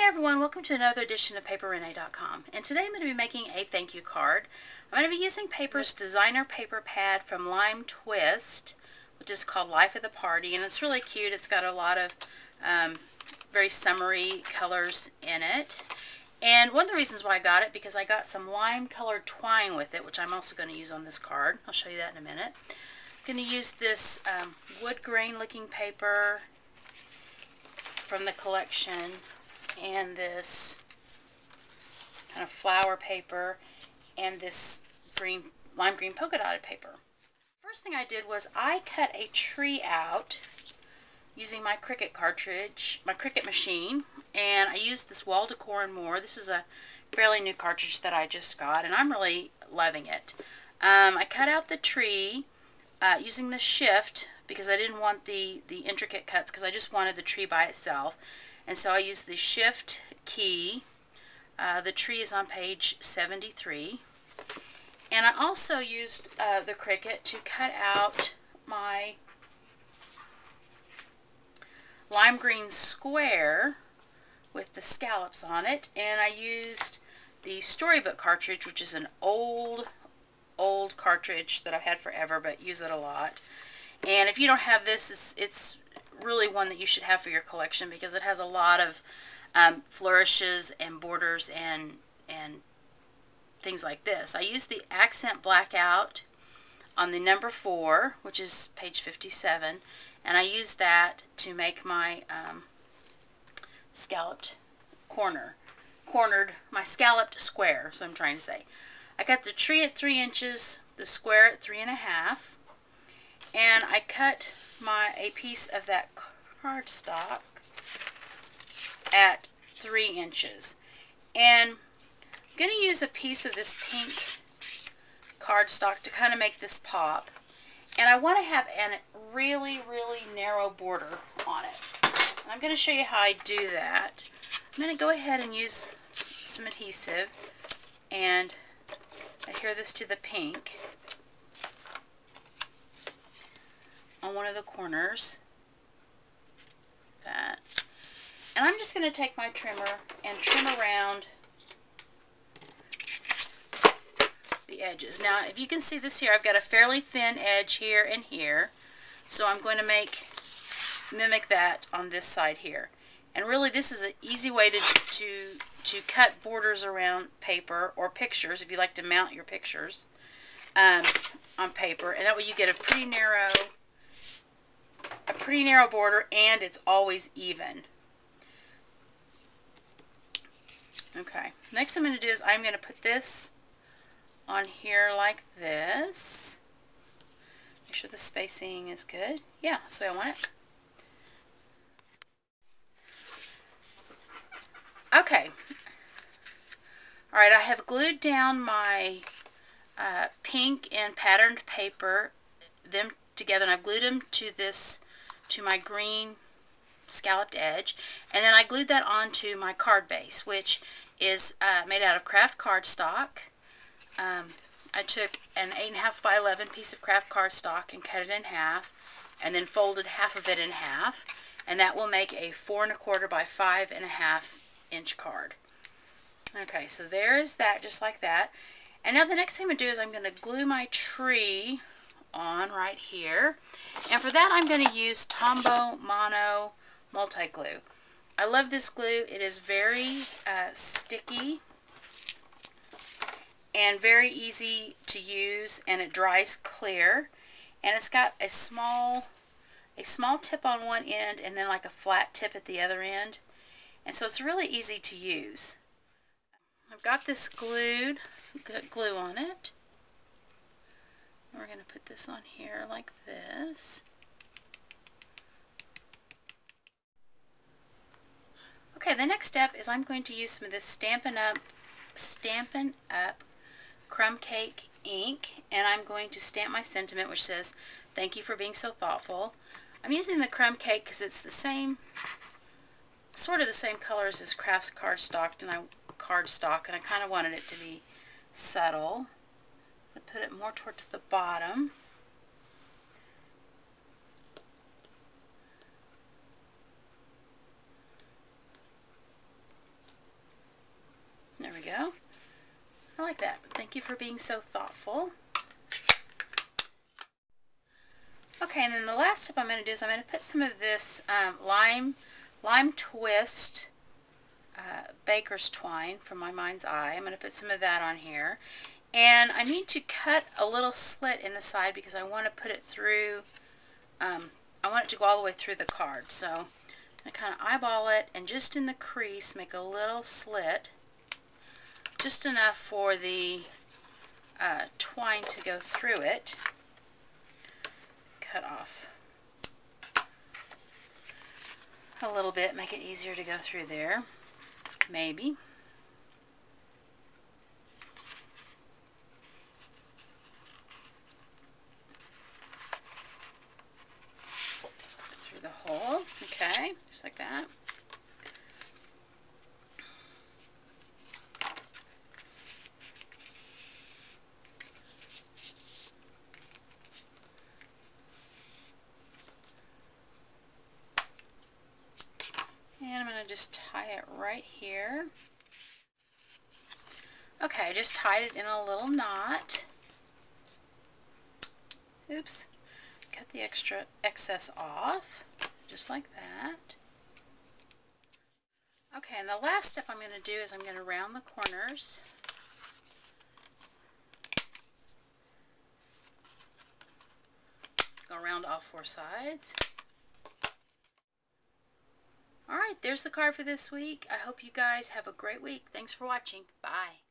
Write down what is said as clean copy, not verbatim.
Hey everyone, welcome to another edition of PaperRenee.com, and today I'm going to be making a thank you card. I'm going to be using Paper's designer paper pad from Lime Twist, which is called Life of the Party, and it's really cute. It's got a lot of very summery colors in it. And one of the reasons why I got it, because I got some lime colored twine with it, which I'm also going to use on this card. I'll show you that in a minute. I'm going to use this wood grain looking paper from the collection, and this kind of flower paper, and this lime green polka dotted paper. First thing I did was I cut a tree out using my Cricut cartridge, my Cricut machine, and I used this Wall Decor and More. This is a fairly new cartridge that I just got, and I'm really loving it. I cut out the tree using the shift because I didn't want the intricate cuts, because I just wanted the tree by itself. And so I used the shift key. The tree is on page 73. And I also used the Cricut to cut out my lime green square with the scallops on it. And I used the Storybook cartridge, which is an old cartridge that I've had forever, but use it a lot. And if you don't have this, it's really one that you should have for your collection, because it has a lot of flourishes and borders and things like this. I used the accent blackout on the number 4, which is page 57, and I used that to make my scalloped my scalloped square. So I'm trying to say, I got the tree at 3 inches, the square at 3.5. And I cut a piece of that cardstock at 3 inches. And I'm going to use a piece of this pink cardstock to kind of make this pop. And I want to have a really, really narrow border on it. And I'm going to show you how I do that. I'm going to go ahead and use some adhesive and adhere this to the pink on one of the corners. That. And I'm just going to take my trimmer and trim around the edges. Now, if you can see this here, I've got a fairly thin edge here and here. So I'm going to mimic that on this side here. And really, this is an easy way to cut borders around paper or pictures, if you like to mount your pictures on paper. And that way you get a pretty narrow border, and it's always even. Okay, next I'm going to do is I'm going to put this on here like this. Make sure the spacing is good. Yeah, that's the way I want it. Okay. Alright, I have glued down my pink and patterned paper, them together, and I've glued them to my green scalloped edge, and then I glued that onto my card base, which is made out of craft cardstock. I took an 8.5 by 11 piece of craft cardstock and cut it in half, and then folded half of it in half, and that will make a 4.25 by 5.5 inch card. Okay, so there is that, just like that. And now the next thing I'm going to do is I'm going to glue my tree on right here, and for that I'm going to use Tombow Mono multi glue. I love this glue. It is very sticky and very easy to use, and it dries clear, and it's got a small tip on one end and then like a flat tip at the other end, and so it's really easy to use. I've got this glue on it. We're going to put this on here like this. Okay, the next step is I'm going to use some of this Stampin' Up Crumb Cake ink, and I'm going to stamp my sentiment, which says, "Thank you for being so thoughtful." I'm using the Crumb Cake because it's the same, sort of the same color as this craft cardstock, and I kind of wanted it to be subtle. I put it more towards the bottom. go. I like that. Thank you for being so thoughtful. Okay, and then the last step I'm going to do is I'm going to put some of this lime twist baker's twine from my mind's eye. I'm going to put some of that on here. And I need to cut a little slit in the side because I want to put it through, I want it to go all the way through the card. So I'm going to kind of eyeball it and just in the crease make a little slit, just enough for the twine to go through it. Cut off a little bit, make it easier to go through there, maybe. Through the hole, okay, just like that. And I'm going to just tie it right here. Okay, I just tied it in a little knot. Oops. Cut the excess off, just like that. Okay, and the last step I'm going to do is I'm going to round the corners. Go around all four sides. Alright, there's the card for this week. I hope you guys have a great week. Thanks for watching. Bye.